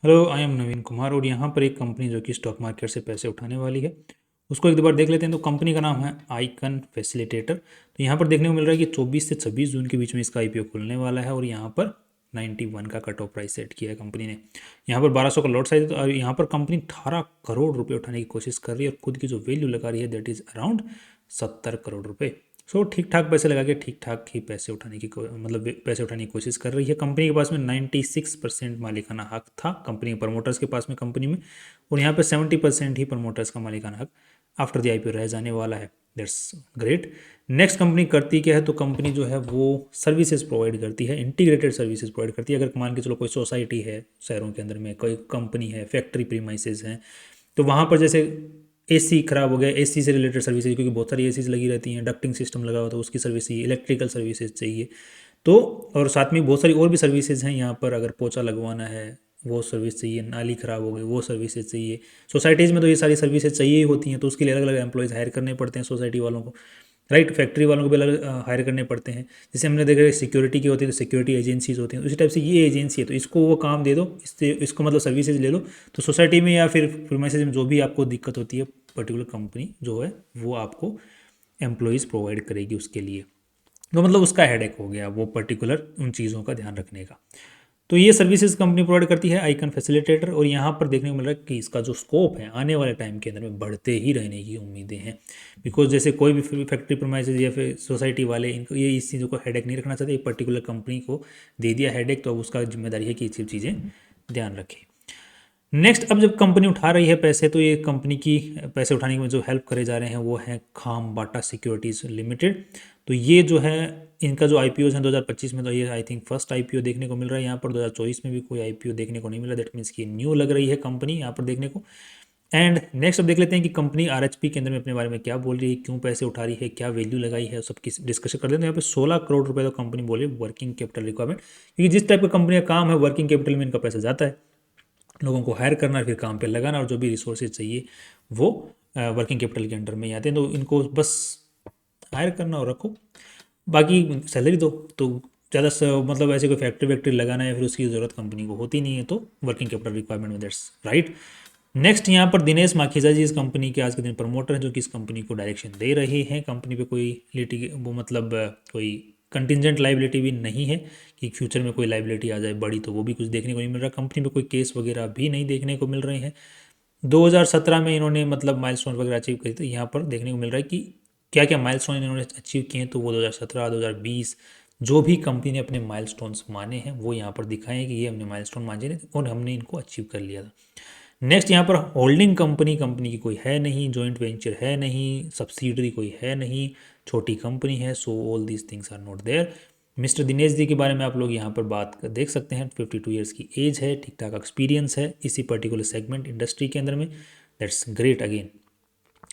Hello, I am नवीन कुमार और यहाँ पर एक कंपनी जो कि स्टॉक मार्केट से पैसे उठाने वाली है उसको एक दो बार देख लेते हैं। तो कंपनी का नाम है आइकन फैसिलिटेटर। तो यहाँ पर देखने को मिल रहा है कि 24 से 26 जून के बीच में इसका आईपीओ खुलने वाला है और यहाँ पर 91 का कट ऑफ प्राइस सेट किया है कंपनी ने। यहाँ पर 1200 का लॉट साइज है और यहाँ पर कंपनी 18 करोड़ रुपये उठाने की कोशिश कर रही है और खुद की जो वैल्यू लगा रही है दैट इज़ अराउंड 70 करोड़ रुपये। सो ठीक ठाक पैसे लगा के ठीक ठाक ही पैसे उठाने की मतलब पैसे उठाने की कोशिश कर रही है। कंपनी के पास में 96% मालिकाना हक था कंपनी के प्रमोटर्स के पास में कंपनी में, और यहाँ पे 70% ही प्रमोटर्स का मालिकाना हक आफ्टर द आईपीओ रह जाने वाला है। That's great. नेक्स्ट कंपनी करती क्या है, तो कंपनी जो है वो सर्विसेज प्रोवाइड करती है, इंटीग्रेटेड सर्विसेज प्रोवाइड करती है। अगर मान के चलो कोई सोसाइटी है शहरों के अंदर में, कोई कंपनी है, फैक्ट्री प्रीमाइसेस हैं, तो वहाँ पर जैसे एसी खराब हो गया, एसी से रिलेटेड सर्विसेज, क्योंकि बहुत सारी एसीज लगी रहती हैं, डक्टिंग सिस्टम लगा हुआ तो उसकी सर्विस चाहिए, इलेक्ट्रिकल सर्विसेज चाहिए। तो और साथ में बहुत सारी और भी सर्विसेज हैं यहाँ पर, अगर पोछा लगवाना है वो सर्विस चाहिए, नाली ख़राब हो गई वो सर्विसेज चाहिए। सोसाइटीज़ में तो ये सारी सर्विसेज चाहिए ही होती हैं, तो उसके लिए अलग अलग एम्प्लॉयज़ हायर करने पड़ते हैं सोसाइटी वालों को, राइट। फैक्ट्री वालों को भी अलग हायर करने पड़ते हैं। जैसे हमने देखा सिक्योरिटी की होती है तो सिक्योरिटी एजेंसीज होती हैं, उसी टाइप से ये एजेंसी है, तो इसको वो काम दे दो, इससे इसको मतलब सर्विसेज ले लो। तो सोसाइटी में या फिर प्रीमाइसेस में जो भी आपको दिक्कत होती है, पर्टिकुलर कंपनी जो है वो आपको एम्प्लॉयज़ प्रोवाइड करेगी उसके लिए। तो मतलब उसका हेडेक हो गया वो पर्टिकुलर उन चीज़ों का ध्यान रखने का। तो ये सर्विसेज कंपनी प्रोवाइड करती है आइकन फैसिलिटेटर, और यहाँ पर देखने को मिल रहा है कि इसका जो स्कोप है आने वाले टाइम के अंदर में बढ़ते ही रहने की उम्मीदें हैं। बिकॉज जैसे कोई भी फैक्ट्री प्रोमाइसेज या फिर सोसाइटी वाले इनको ये इस चीज़ों को हेडेक नहीं रखना चाहते, एक पर्टिकुलर कंपनी को दे दिया हेडेक, तो अब उसका जिम्मेदारी है कि ये सब चीज़ें ध्यान रखें। नेक्स्ट, अब जब कंपनी उठा रही है पैसे, तो ये कंपनी की पैसे उठाने में जो हेल्प करे जा रहे हैं वो है खाम बाटा सिक्योरिटीज़ लिमिटेड। तो ये जो है इनका जो आईपीओ है 2025 में, तो ये आई थिंक फर्स्ट आईपीओ देखने को मिल रहा है। यहाँ पर 2024 में भी कोई आईपीओ देखने को नहीं मिला, दैट मीन्स कि न्यू लग रही है कंपनी यहाँ पर देखने को। एंड नेक्स्ट अब देख लेते हैं कि कंपनी आरएचपी के अंदर में अपने बारे में क्या बोल रही है, क्यों पैसे उठा रही है, क्या वैल्यू लगाई है, सब की डिस्कशन कर लेते हैं। यहाँ पे 16 करोड़ रुपए तो कंपनी बोली वर्किंग कैपिटल रिक्वायरमेंट, क्योंकि जिस टाइप का कंपनी का काम है वर्किंग कैपिटल में इनका पैसा जाता है, लोगों को हायर करना, फिर काम पे लगाना, और जो भी रिसोर्सेज चाहिए वो वर्किंग कैपिटल के अंडर में ही आते हैं। तो इनको बस हायर करना और रखो, बाकी सैलरी दो। तो ज़्यादा मतलब ऐसे कोई फैक्ट्री वैक्ट्री लगाना है फिर उसकी ज़रूरत कंपनी को होती नहीं है, तो वर्किंग कैपिटल रिक्वायरमेंट में दैट्स राइट। नेक्स्ट यहाँ पर दिनेश माखीजा जी इस कंपनी के आज के दिन प्रमोटर हैं, जो कि इस कंपनी को डायरेक्शन दे रहे हैं। कंपनी पे कोई वो मतलब कोई कंटिजेंट लाइबिलिटी भी नहीं है कि फ्यूचर में कोई लाइबिलिटी आ जाए बड़ी, तो वो भी कुछ देखने को नहीं मिल रहा। कंपनी पे कोई केस वगैरह भी नहीं देखने को मिल रहे हैं। 2017 में इन्होंने मतलब माइलस्टोन वगैरह अचीव करी, तो यहाँ पर देखने को मिल रहा है कि क्या क्या माइलस्टोन इन्होंने अचीव किए हैं। तो वो 2017 2020 जो भी कंपनी ने अपने माइलस्टोन्स माने हैं वो यहाँ पर दिखाए हैं कि ये हमने माइलस्टोन माने और हमने इनको अचीव कर लिया था। नेक्स्ट यहाँ पर होल्डिंग कंपनी की कोई है नहीं, जॉइंट वेंचर है नहीं, सब्सिडरी कोई है नहीं, छोटी कंपनी है। So all these things are not there. Mister Dinesh ji के बारे में आप लोग यहाँ पर देख सकते हैं, 52 ईयर्स की एज है, ठीक ठाक एक्सपीरियंस है इसी पर्टिकुलर सेगमेंट इंडस्ट्री के अंदर में। That's great. अगेन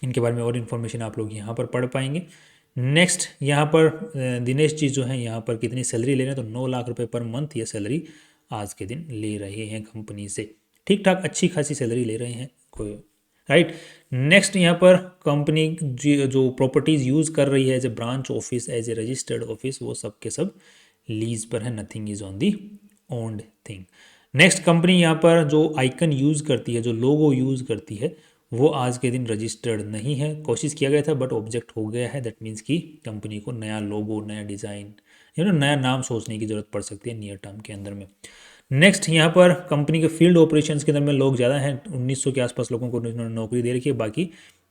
इनके बारे में और इन्फॉर्मेशन आप लोग यहाँ पर पढ़ पाएंगे। नेक्स्ट यहाँ पर दिनेश जी जो हैं यहाँ पर कितनी सैलरी ले रहे हैं, तो 9 लाख रुपए पर मंथ ये सैलरी आज के दिन ले रहे हैं कंपनी से। ठीक ठाक अच्छी खासी सैलरी ले रहे हैं कोई, राइट। नेक्स्ट यहाँ पर कंपनी जो प्रॉपर्टीज़ यूज़ कर रही है as a branch office, as a registered office, वो सब के सब लीज पर है, nothing is on the owned thing. Next company यहाँ पर जो आइकन यूज़ करती है, जो लोगो यूज़ करती है, वो आज के दिन रजिस्टर्ड नहीं है। कोशिश किया गया था बट ऑब्जेक्ट हो गया है। दैट मीन्स कि कंपनी को नया लोगो, नया डिज़ाइन, नया नाम सोचने की ज़रूरत पड़ सकती है नियर टर्म के अंदर में। नेक्स्ट यहाँ पर कंपनी के फील्ड ऑपरेशंस के अंदर में लोग ज़्यादा हैं, 1900 के आसपास लोगों को इन्होंने नौकरी दे रखी है। बाकी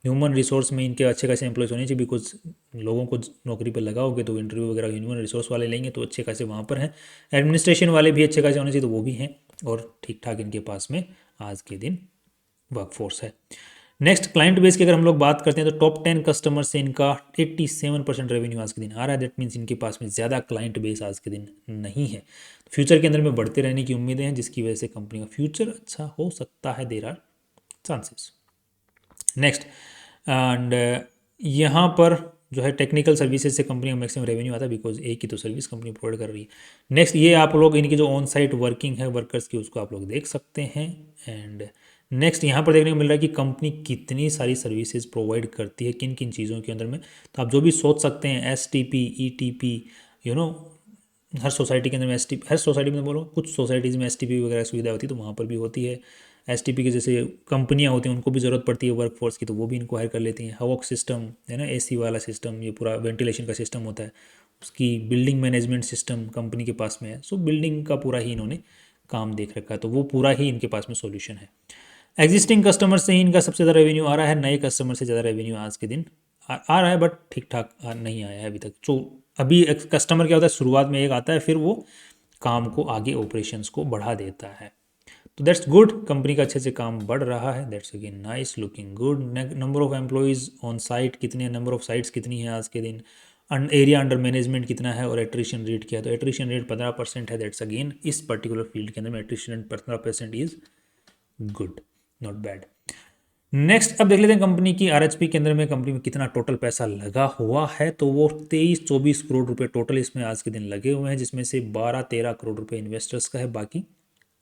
ह्यूमन रिसोर्स में इनके अच्छे खासे एम्प्लॉयज़ होने चाहिए, बिकॉज लोगों को नौकरी पर लगाओगे तो इंटरव्यू वगैरह ह्यूमन रिसोर्स वाले लेंगे, तो अच्छे खासे वहाँ पर हैं। एडमिनिस्ट्रेशन वाले भी अच्छे खासे होने चाहिए, तो वो भी हैं, और ठीक ठाक इनके पास में आज के दिन वर्कफोर्स है। नेक्स्ट क्लाइंट बेस की अगर हम लोग बात करते हैं, तो टॉप 10 कस्टमर से इनका 87% रेवेन्यू आज के दिन आ रहा है। दैट मीन्स इनके पास में ज़्यादा क्लाइंट बेस आज के दिन नहीं है। फ्यूचर के अंदर में बढ़ते रहने की उम्मीदें हैं, जिसकी वजह से कंपनी का फ्यूचर अच्छा हो सकता है, there are chances. Next and यहाँ पर जो है टेक्निकल सर्विसेज से कंपनी का मैक्सिमम रेवेन्यू आता है, बिकॉज एक ही तो सर्विस कंपनी प्रोवाइड कर रही है। नेक्स्ट ये आप लोग इनकी जो ऑन साइट वर्किंग है वर्कर्स की, उसको आप लोग देख सकते हैं। एंड नेक्स्ट यहाँ पर देखने को मिल रहा है कि कंपनी कितनी सारी सर्विसेज प्रोवाइड करती है, किन किन चीज़ों के अंदर में। तो आप जो भी सोच सकते हैं, STP, ETP, हर सोसाइटी के अंदर में हर सोसाइटी में बोलो, कुछ सोसाइटीज़ में STP वगैरह सुविधा होती है तो वहाँ पर भी होती है। STP के जैसे कंपनियाँ होती हैं उनको भी ज़रूरत पड़ती है वर्कफोर्स की, तो वो भी इनको हायर कर लेती हैं। हवॉक सिस्टम है ना, AC वाला सिस्टम, ये पूरा वेंटिलेशन का सिस्टम होता है, उसकी बिल्डिंग मैनेजमेंट सिस्टम कंपनी के पास में है। सो बिल्डिंग का पूरा ही इन्होंने काम देख रखा है, तो वो पूरा ही इनके पास में सोल्यूशन है। एग्जिस्टिंग कस्टमर से ही इनका सबसे ज़्यादा रेवेन्यू आ रहा है, नए कस्टमर से ज़्यादा रेवेन्यू आज के दिन आ रहा है, बट ठीक ठाक नहीं आया है अभी तक। तो अभी कस्टमर क्या होता है, शुरुआत में एक आता है, फिर वो काम को आगे ऑपरेशंस को बढ़ा देता है। तो दैट्स गुड, कंपनी का अच्छे से काम बढ़ रहा है, that's again nice, looking good. Number of employees on site कितने, नंबर ऑफ साइट्स कितनी है आज के दिन, एरिया अंडर मैनेजमेंट कितना है, और एट्रिशन रेट क्या है। तो एट्रिशन रेट 15% है, दैट्स अगेन इस पर्टिकुलर फील्ड के अंदर में attrition rate 15% is good, not bad. Next अब देख लेते हैं कंपनी की RHP के अंदर में कंपनी में कितना टोटल पैसा लगा हुआ है। तो वो 23-24 करोड़ रुपए टोटल इसमें आज के दिन लगे हुए हैं, जिसमें से 12-13 करोड़ रुपए इन्वेस्टर्स का है, बाकी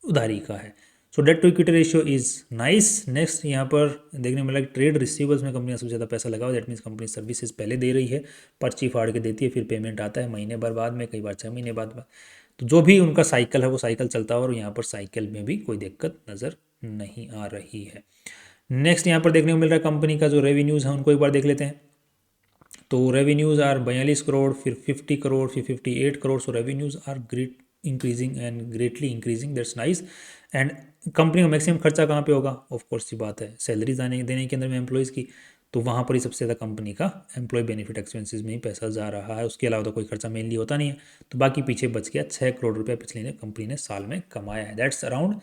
उधारी का है। So debt to equity ratio is nice. Next यहाँ पर देखने में लगा ट्रेड रिसीवर्स में कंपनी का सबसे ज़्यादा पैसा लगा हुआ, दैट मीन्स कंपनी सर्विसेज पहले दे रही है, पर्ची फाड़ के देती है, फिर पेमेंट आता है महीने भर बाद में, कई बार 6 महीने बाद। तो जो भी उनका साइकिल है वो साइकिल चलता है, और यहाँ पर साइकिल में भी कोई दिक्कत नज़र नहीं आ रही है। नेक्स्ट यहाँ पर देखने को मिल रहा है कंपनी का जो रेवेन्यूज़ है उनको एक बार देख लेते हैं। तो रेवेन्यूज़ आर 42 करोड़, फिर 50 करोड़, फिर 58 crore. So revenues are great increasing and greatly increasing, that's nice. And company का मैक्सिमम खर्चा कहाँ पे होगा, ऑफ कोर्स ये बात है सैलरी देने के अंदर में एम्प्लॉयज़ की, तो वहाँ पर ही सबसे ज़्यादा कंपनी का एम्प्लॉय बेनिफिट एक्सपेंसेस में ही पैसा जा रहा है। उसके अलावा तो कोई खर्चा मेनली होता नहीं है, तो बाकी पीछे बच गया 6 करोड़ रुपये पिछले कंपनी ने साल में कमाया है। दैट्स अराउंड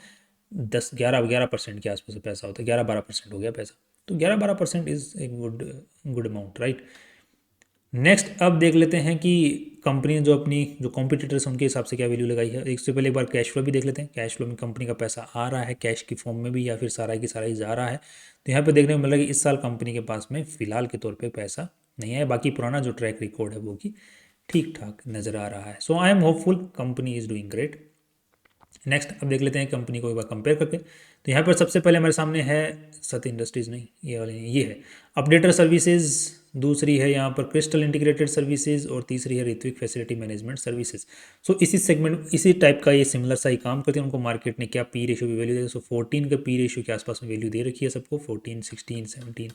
11% के आसपास पैसा होता है, 11-12% हो गया पैसा। तो 11-12% is a good amount, right. Next अब देख लेते हैं कि कंपनी जो अपनी जो कॉम्पिटिटर्स उनके हिसाब से क्या वैल्यू लगाई है। एक से पहले एक बार कैश फ्लो भी देख लेते हैं, कैश फ्लो में कंपनी का पैसा आ रहा है कैश की फॉर्म में भी, या फिर सारा की सारा ही जा रहा है। तो यहाँ पे देखने को मिल रहा है कि इस साल कंपनी के पास में फिलहाल के तौर पे पैसा नहीं है, बाकी पुराना जो ट्रैक रिकॉर्ड है वो कि ठीक ठाक नज़र आ रहा है। So I am hopeful, company is doing great. Next अब देख लेते हैं कंपनी को एक बार कंपेयर करके। तो यहाँ पर सबसे पहले हमारे सामने है सत्य इंडस्ट्रीज़, नहीं ये वाली नहीं, ये है अपडेटर सर्विसेज, दूसरी है यहाँ पर क्रिस्टल इंटीग्रेटेड सर्विसेज, और तीसरी है ऋत्विक फैसिलिटी मैनेजमेंट सर्विसेज। सो इसी सेगमेंट इसी टाइप का ये सिमिलर सा ही काम करते हैं। उनको मार्केट ने क्या पी रेशियो की वैल्यू दी, सो 14 का पी रेशियो के आसपास में वैल्यू दे रखी है सबको, 14, 16, 17।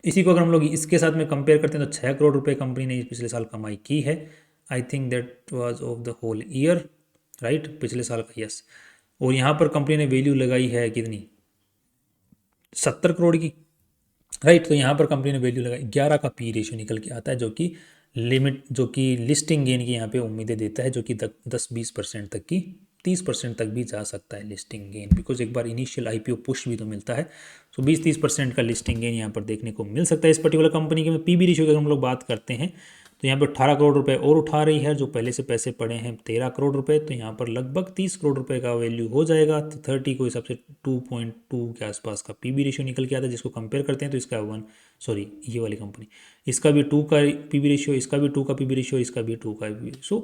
इसी को अगर हम लोग इसके साथ में कंपेयर करते हैं तो 6 करोड़ रुपए कंपनी ने पिछले साल कमाई की है। I think that was of the whole year, right, पिछले साल का, यस। और यहाँ पर कंपनी ने वैल्यू लगाई है कितनी, 70 करोड़ की, राइट। तो यहाँ पर कंपनी ने वैल्यू लगाई, 11 का पी रेशियो निकल के आता है, जो कि लिमिट, जो कि लिस्टिंग गेन की यहाँ पे उम्मीदें देता है, जो कि 10-20% तक की, 30% तक भी जा सकता है लिस्टिंग गेन, बिकॉज एक बार इनिशियल IPO पुश भी तो मिलता है। सो 20-30% का लिस्टिंग गेन यहाँ पर देखने को मिल सकता है इस पर्टिकुलर कंपनी के। PB रेशियो की अगर हम लोग बात करते हैं तो यहाँ पर 18 करोड़ रुपए और उठा रही है, जो पहले से पैसे पड़े हैं 13 करोड़ रुपए, तो यहाँ पर लगभग 30 करोड़ रुपए का वैल्यू हो जाएगा। तो 30 को हिसाब से 2.2 के आसपास का PB रेशियो निकल के आता है, जिसको कंपेयर करते हैं तो इसका ये वाली कंपनी, इसका भी 2 का PB रेशियो, इसका भी 2 का PB रेशियो, इसका भी 2 का PB। सो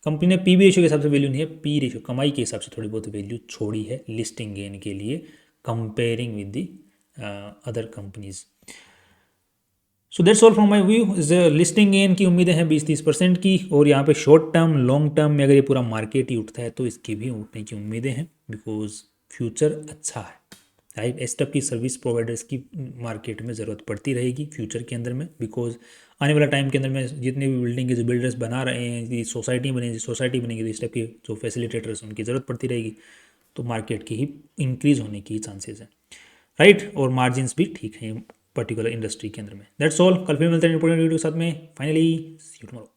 कंपनी ने PB रेशियो के हिसाब से वैल्यू नहीं है, पी रेशियो कमाई के हिसाब से थोड़ी बहुत वैल्यू छोड़ी है लिस्टिंग गेन के लिए, comparing with the other companies. So that's all from my view. Listing gain की उम्मीदें हैं 20-30% की, और यहाँ पे शॉर्ट टर्म लॉन्ग टर्म में अगर ये पूरा मार्केट ही उठता है तो इसकी भी उठने की उम्मीदें हैं, बिकॉज फ्यूचर अच्छा है, राइट। इस टाइप की सर्विस प्रोवाइडर्स की मार्केट में ज़रूरत पड़ती रहेगी फ्यूचर के अंदर में, बिकॉज आने वाला टाइम के अंदर में जितने भी बिल्डिंग के जो बिल्डर्स बना रहे हैं, सोसाइटी बनेगी तो इस टाइप की जो फैसिलिटेटर्स उनकी ज़रूरत पड़ती रहेगी, तो मार्केट की ही इंक्रीज होने की चांसेस हैं, राइट। और मार्जिन भी ठीक है पर्टिकुलर इंडस्ट्री के अंदर में। दैट्स ऑल, कल फिर मिलते हैं इंपॉर्टेंट वीडियो के साथ में। Finally see you tomorrow.